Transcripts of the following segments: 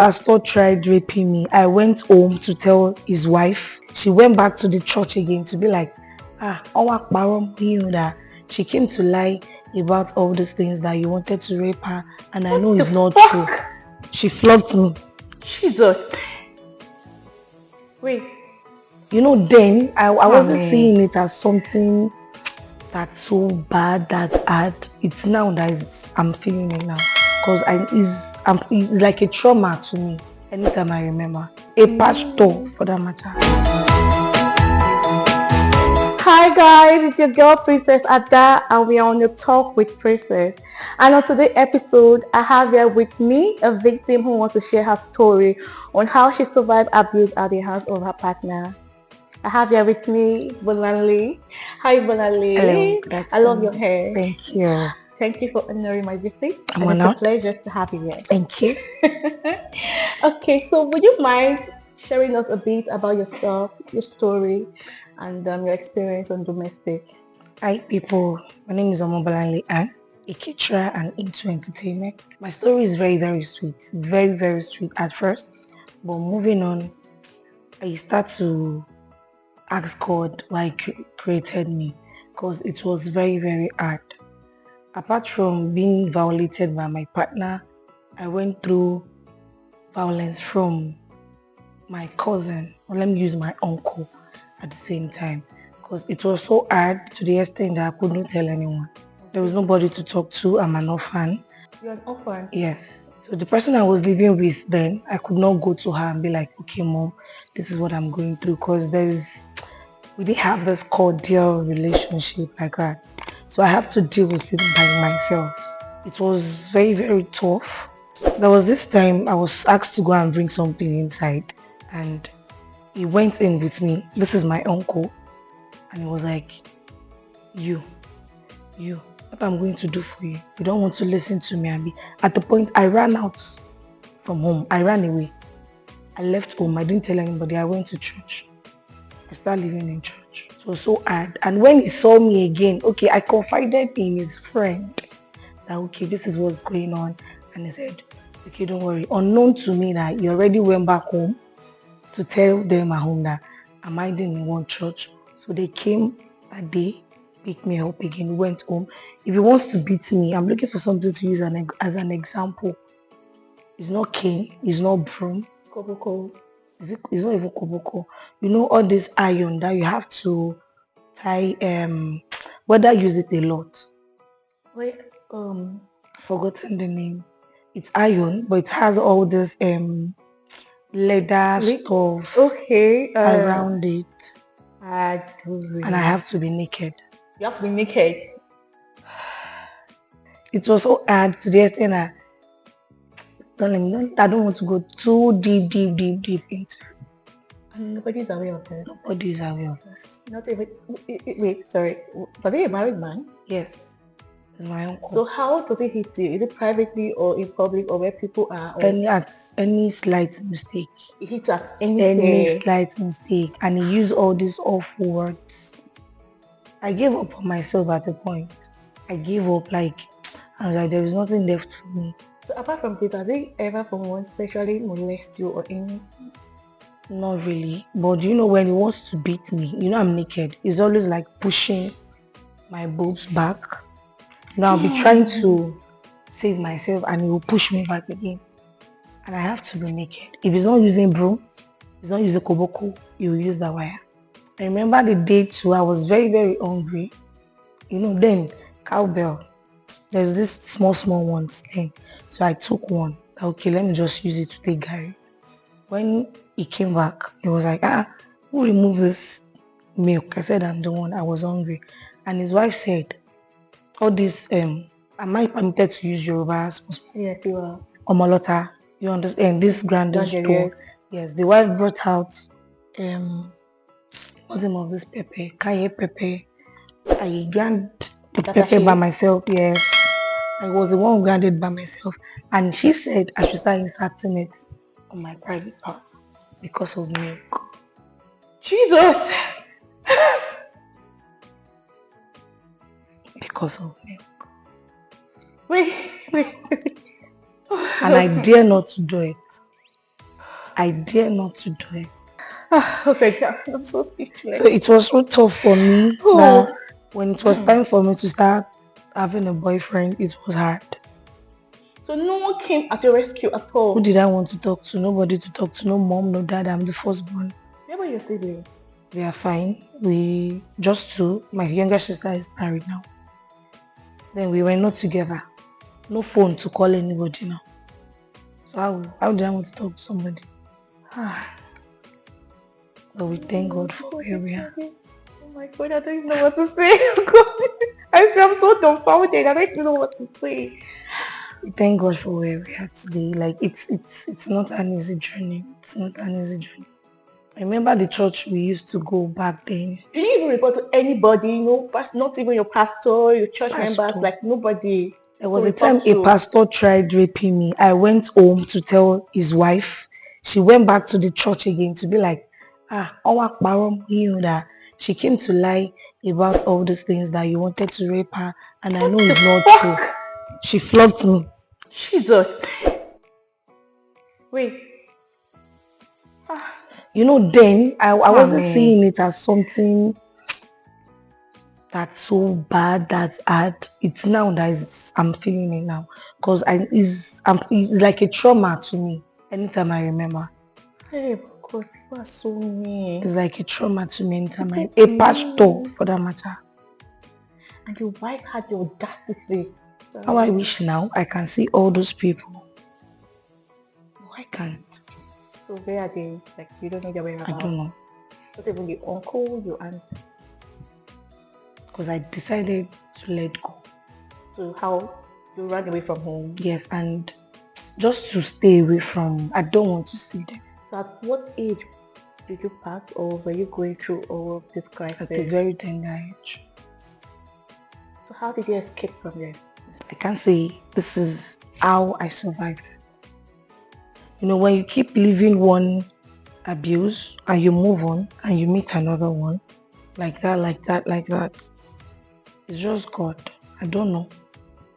pastor tried raping me. I went home to tell his wife. She went back to the church again to be like, that she came to lie about all these things that you wanted to rape her, and I know it's not true. She flogged me. Jesus. Wait. Then I wasn't seeing it as something that's so bad, that's hard. It's now that I'm feeling it now, because it's like a trauma to me anytime I remember. A pastor, for that matter. Hi guys, it's your girl Princess Ada, and we are on your talk with Princess. And on today's episode, I have here with me a victim who wants to share her story on how she survived abuse at the hands of her partner. I have here with me Bolanle. Hi Bolanle. Hello, I love your hair. Thank you. Thank you for honoring my visit. I'm and honored. It's a pleasure to have you here. Thank you. Okay, so would you mind sharing us a bit about yourself, your story, and your experience on domestic? Hi people, my name is Bolanle and a caterer and into entertainment. My story is very, very sweet. Very, very sweet at first. But moving on, I start to ask God why He created me, because it was very, very hard. Apart from being violated by my partner, I went through violence from my cousin, or let me use my uncle at the same time, because it was so hard to the extent that I couldn't tell anyone. There was nobody to talk to. I'm an orphan. You're an orphan? Yes. So the person I was living with then, I could not go to her and be like, okay mom, this is what I'm going through, because we didn't have this cordial relationship like that. So I have to deal with it by myself. It was very, very tough. There was this time I was asked to go and bring something inside, and he went in with me. This is my uncle, and he was like, you, what I'm going to do for you? You don't want to listen to me, Abby. At the point I ran out from home. I ran away. I left home. I didn't tell anybody. I went to church. I started living in church. It was so hard. And when he saw me again, okay, I confided in his friend that, okay, this is what's going on. And he said, okay, don't worry. Unknown to me that he already went back home to tell them at home that I'm hiding in one church. So they came that day, picked me up again, went home. If he wants to beat me, I'm looking for something to use as an example. It's not cane, it's not broom. Koboko. It's not even koboko. All this iron that you have to tie, whether use it a lot. Wait, forgotten the name. It's iron, but it has all this leather stuff around it. And I have to be naked. You have to be naked? It was so hard to the extent that I don't want to go too deep into it. And nobody's aware of this? Nobody is aware of this. Not even, wait, sorry. Was he a married man? Yes. It's my uncle. So how does it hit you? Is it privately or in public or where people are? At any slight mistake. It hits at any slight mistake. And he used all these awful words. I gave up on myself at the point. I gave up, I was like, there is nothing left for me. So apart from this, has he ever from once sexually molest you or anything? Not really. But when he wants to beat me, I'm naked. He's always like pushing my boobs back. I'll be trying to save myself and he will push me back again. And I have to be naked. If he's not using broom, he's not using koboko, he will use the wire. I remember the day too, I was very, very hungry. Then cowbell. There's this small ones then. So I took one. Okay, let me just use it to take Gary. When he came back, he was like, who removed this milk? I said, I'm the one. I was hungry. And his wife said, all this, am I permitted to use Yoruba? Yes, you are. Omolota, you understand? This grandest store. Yes, the wife brought out, what's the name of this pepper? Kaye pepper. I ground the pepper by myself, yes. I was the one who grounded by myself. And she said I should start inserting it on my private part because of milk. Jesus! Because of milk. Wait. And I dare not to do it. I dare not to do it. Oh my God, I'm so speechless. So it was so tough for me that Oh, when it was time for me to start having a boyfriend, it was hard. so no one came at your rescue at Who all? did I want to talk to? Nobody to talk to. No mom, no dad. I'm the firstborn. Where were your siblings? We are fine. We just two. My younger sister is married now. Then we were not together. No phone to call anybody now. So how did I want to talk to somebody? But we thank God for where we are. Oh my God, I don't even know what to say. Oh God. I'm so dumbfounded. I don't even know what to say. We thank God for where we are today. Like it's not an easy journey. It's not an easy journey. I remember the church we used to go back then. Did you even report to anybody? Not even your pastor, your church members, Pastor. like nobody There to was a time report a to. pastor tried raping me. I went home to tell his wife. She went back to the church again to be like, that she came to lie about all these things that you wanted to rape her, and I know What the it's not true. fuck? She flogged me. Jesus. Wait. You know, then I wasn't Man. seeing it as something that's so bad, that's hard. It's now that I'm feeling it now. Because it's like a trauma to me anytime I remember. Hey, God, you are so mean. It's like a trauma to me anytime People a pastor for that matter. And your wife had the audacity. How I wish now I can see all those people. Why can't? So where are they? Like, you don't know their whereabouts? I don't know. Not even the uncle, your aunt. Because I decided to let go. So how you ran away from home? Yes, and just to stay away from, I don't want to see them. So at what age did you pass, or were you going through all of this crisis? At a very tender age. So how did you escape from there? I can't say this is how I survived it. You know, when you keep living one abuse and you move on and you meet another one, like that, it's just God. I don't know.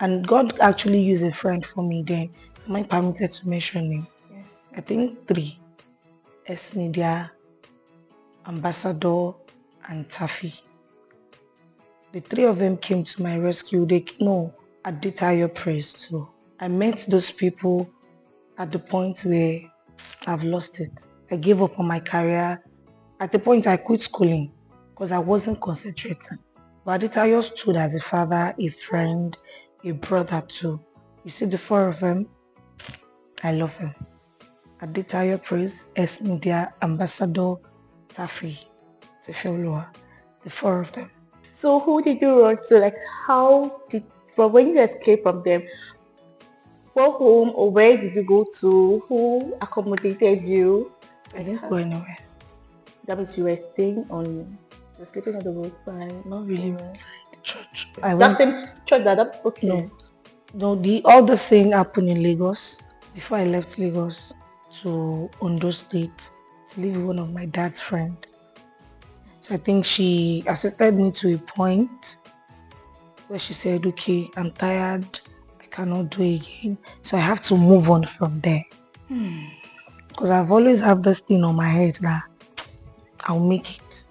And God actually used a friend for me then. Am I permitted to mention him? Yes. I think 3. S-Media, Ambassador, and Taffy. The 3 of them came to my rescue. I did higher praise too. I met those people at the point where I've lost it. I gave up on my career. At the point I quit schooling because I wasn't concentrating. But Aditayo stood as a father, a friend, a brother too. You see the 4 of them, I love them. Aditayo Praise, S-Media, Ambassador, Taffy, Tefeolua, the 4 of them. So who did you run to? Like, from when you escaped from them, what home or where did you go to? Who accommodated you? I didn't go anywhere. That means you were sleeping on the roadside. Not really inside the church. That same church okay. No, all the thing happened in Lagos before I left Lagos to Ondo State to live with one of my dad's friend. So I think she assisted me to a point where she said, okay, I'm tired, I cannot do it again. So I have to move on from there. Because I've always have this thing on my head that I'll make it.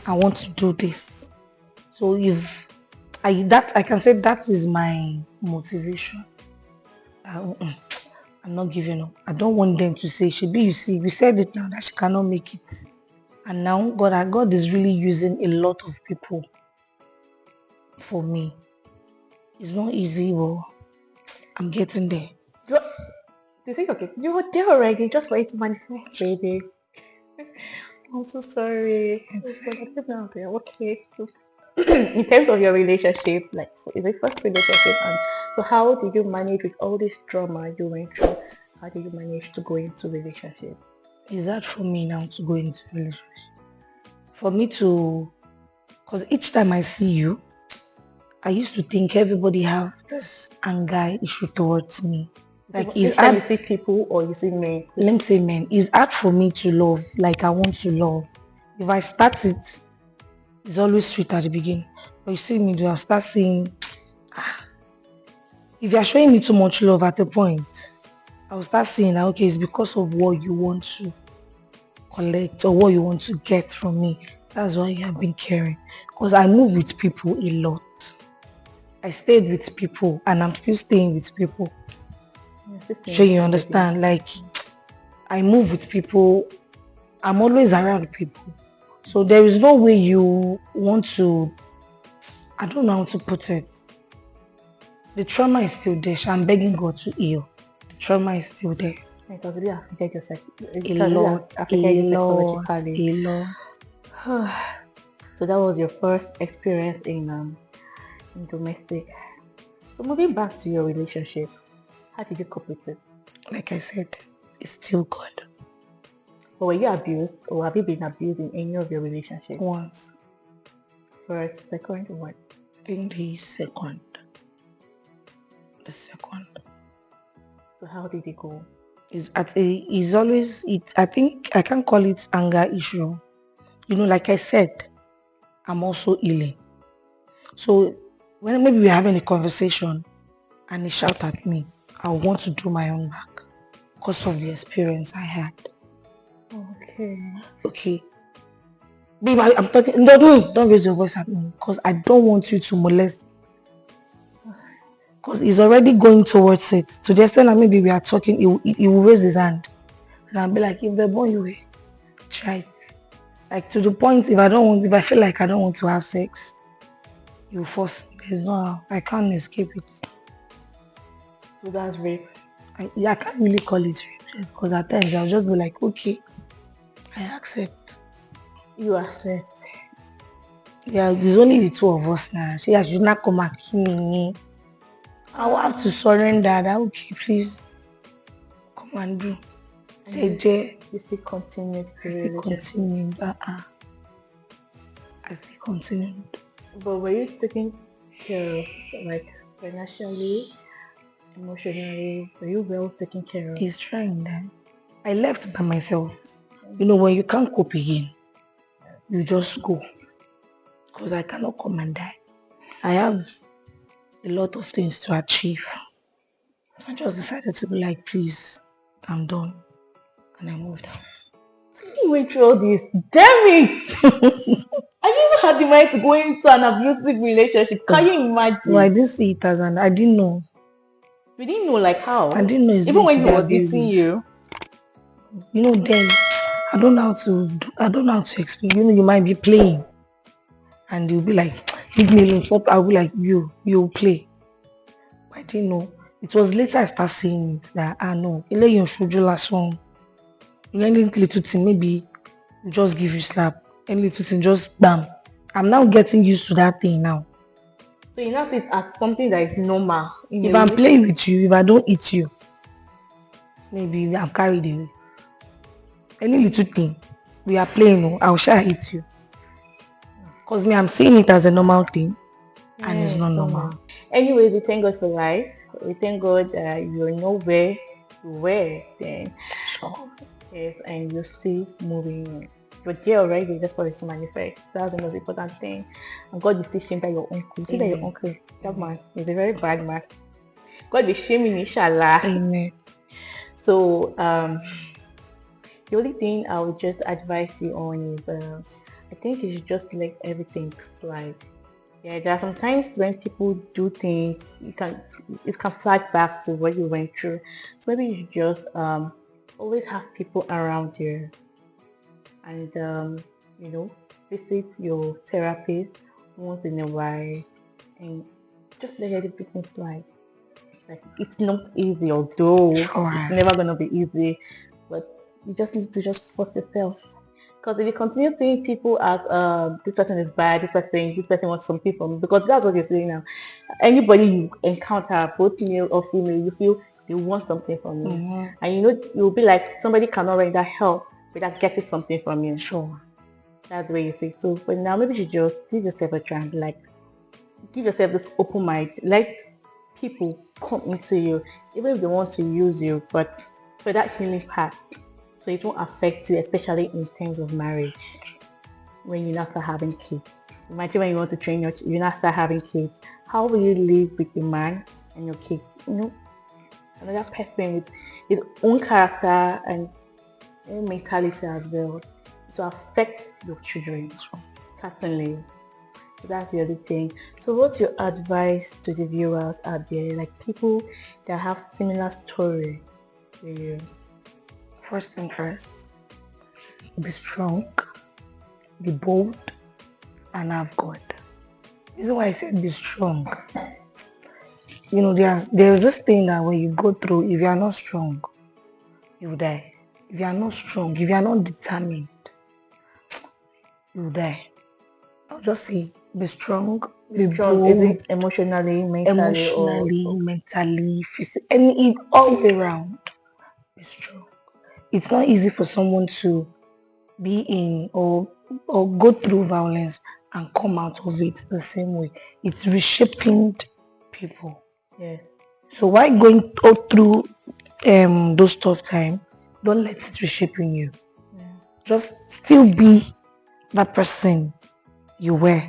I want to do this. So I can say that is my motivation. I'm not giving up. I don't want them to say, Shebi, you see, we said it now that she cannot make it. And now God is really using a lot of people for me. It's not easy, but I'm getting there. You think, okay, you were there already, just for it to manifest, baby. I'm so sorry. Okay. In terms of your relationship, like, is it first relationship? And so how did you manage with all this trauma you went through? How did you manage to go into relationship? It's hard for me now to go into a relationship. For me to, because each time I see you, I used to think everybody have this anger issue towards me. Like, each time you see people or you see men? Let me say men. It's hard for me to love like I want to love. If I start it, it's always sweet at the beginning. But you see me, I'll start seeing, if you're showing me too much love at a point, I'll start seeing that okay, it's because of what you want to collect or what you want to get from me. That's why you have been caring. Because I move with people a lot. I stayed with people and I'm still staying with people. You're still staying Sure, with you somebody. understand? Like I move with people, I'm always around people. So there is no way you want to, I don't know how to put it. The trauma is still there. So I'm begging God to heal. The trauma is still there. It has really affected your A it has really lot, affected a you lot, psychologically. a lot. So that was your first experience in domestic. So moving back to your relationship, how did you cope with it? Like I said, it's still good. Or were you abused, or have you been abused in any of your relationships? Once, First, second, what? I think the second So how did it go? is always it. I think I can't call it anger issue. Like I said, I'm also healing. So when maybe we're having a conversation and he shout at me, I want to do my own back because of the experience I had. Okay. Okay. Babe, I'm talking. Don't raise your voice at me because I don't want you to molest. Because he's already going towards it. To the extent that maybe we are talking, he will raise his hand. And I'll be like, if they're born you way, try it. Like to the point, if I feel like I don't want to have sex, you force me. There's no how. I can't escape it. So that's rape. I can't really call it rape because at times I'll just be like, okay, I accept. You accept. Yeah, there's only the two of us now. She should not come and kill me. I will have to surrender that. Okay, please come and do. And JJ, you still continue to I be still religious. continued. I still continued. But were you taking care of, like, financially, emotionally? Were you well taken care of? He's trying that. I left by myself. When you can't cope again, you just go. Because I cannot come and die. I have a lot of things to achieve. I just decided to be like, please, I'm done. And I moved out. You went through all this. Damn it! I never had the mind to go into an abusive relationship. Can you imagine? Well, I didn't see it as I didn't know. We didn't know, like, how. I didn't know it's Even going when to he be was hitting abusive. you. Then I don't know how to I don't know how to explain. You might be playing and you'll be like, leave me alone, stop. I'll be like, you play. I didn't know. It was later I started saying it that no, you should last one. Any little thing, maybe just give you slap. Any little thing, just bam. I'm now getting used to that thing now. So you now see it as something that is normal. If I'm playing with you, if I don't eat you, maybe I'm carried away. Any little thing, we are playing, I'll shall eat you. Because me, I'm seeing it as a normal thing. And it's not normal. Anyways, we thank God for life. We thank God that you know where you were then. Sure. Yes, and you're still moving on. You're there already, just for it to manifest. That's the most important thing. And God will still shame that your uncle. See that your uncle, that man is a very bad man. God will shame him, inshallah. Amen. So the only thing I would just advise you on is I think you should just let everything slide. Yeah, there are sometimes when people do things, it can flash back to what you went through. So maybe you should just always have people around you, and visit your therapist once in a while, and just let everything slide. Like, it's not easy, although it's never gonna be easy, but you just need to just force yourself. Because if you continue seeing people as this person is bad, this person wants something from me, because that's what you're saying now. Anybody you encounter, both male or female, you feel they want something from you, and you'll be like, somebody cannot render help without getting something from you. Sure. That's the way you see it. So for now, maybe you should just give yourself a chance, like give yourself this open mind. Let people come into you, even if they want to use you, but for that healing part, so it won't affect you, especially in terms of marriage. When you now start having kids, imagine when you want to train you now start having kids. How will you live with the man and your kids? another person with his own character and mentality as well to affect your children. Certainly. So that's the other thing. So what's your advice to the viewers out there, like people that have similar story to you? First thing first, be strong, be bold, and have God. The reason why I said be strong, there's this thing that when you go through, if you are not strong, you will die. If you are not strong, if you are not determined, you will die. I'll just say be strong, be Strong, is bold, it emotionally, mentally, or emotionally, mentally, physically, all the way around. Be strong. It's not easy for someone to be in or go through violence and come out of it the same way. It's reshaping people. yes, So while going through those tough times, don't let it reshaping you. yeah. Just still be that person you were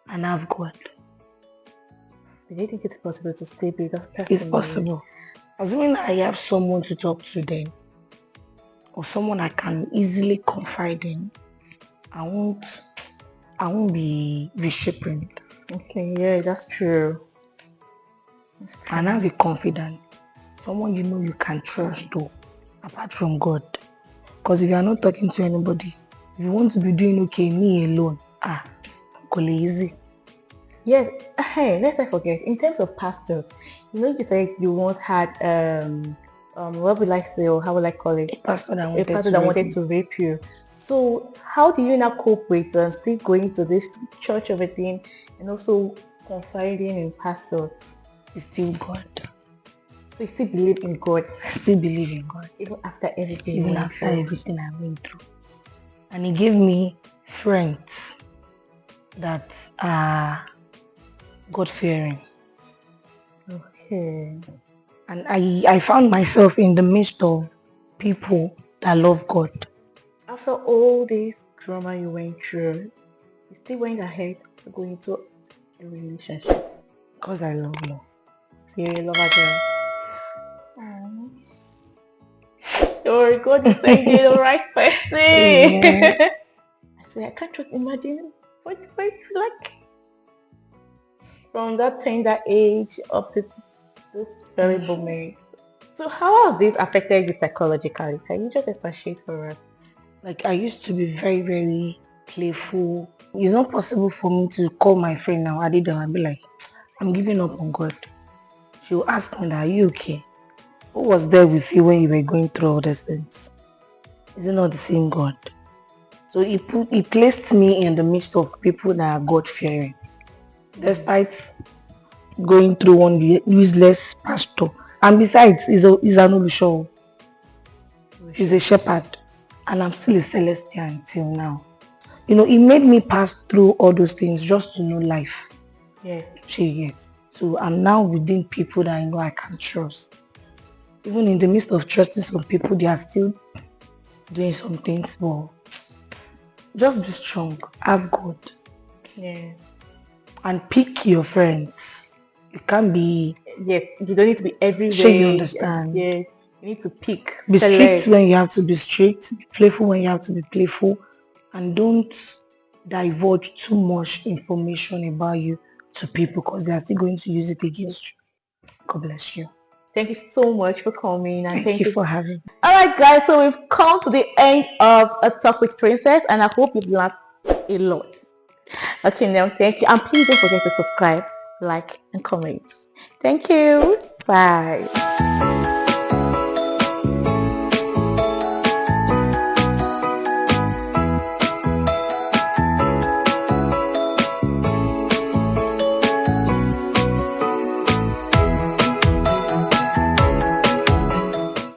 and have God. Do you think it's possible to stay be that person? It's possible. Assuming I have someone to talk to then, or someone I can easily confide in, I won't be reshaping. Okay, yeah, that's true. And have a confident. Someone you know you can trust though, apart from God. Because if you are not talking to anybody, if you want to be doing okay, me alone, go easy. Yes, hey, let's not forget, in terms of pastor, you said you once had what would I say, or how would I call it? A pastor that A pastor that wanted to rape you. So how do you now cope with still going to this church everything and also confiding in pastor? It's still God. So you still believe in God? I still believe in God. Even after everything Even after everything I went through. And He gave me friends that are God-fearing. Okay. And I found myself in the midst of people that love God. After all this drama you went through, you still went ahead to go into a relationship. Because I love love. So you're a lover girl. Your God is saying you're the right person. Yeah. I swear I can't just imagine what it's like from that tender age up to this very moment. So how have this affected you psychologically? Can you just expatiate for us? Like I used to be very, very playful. It's not possible for me to call my friend now, Adida, and be like, I'm giving up on God. She'll ask me that, are you okay? Who was there with you when you were going through all these things? Is it not the same God? So he placed me in the midst of people that are God fearing. Despite going through one useless pastor. And besides, he's an Olusho. He's a shepherd. And I'm still a celestial until now. It made me pass through all those things just to know life. Yes. So I'm now within people that I know I can trust. Even in the midst of trusting some people, they are still doing some things. But just be strong. Have God. Yeah. And pick your friends. You can't be... Yes, you don't need to be everywhere. Sure, you understand. Yeah, you need to pick. Be strict when you have to be strict. Be playful when you have to be playful. And don't divulge too much information about you to people because they are still going to use it against you. God bless you. Thank you so much for coming and Thank you for having me. Alright guys, so we've come to the end of A Talk with Princess and I hope you've learned a lot. Okay, now thank you. And please don't forget to subscribe, like and comment. Thank you. Bye.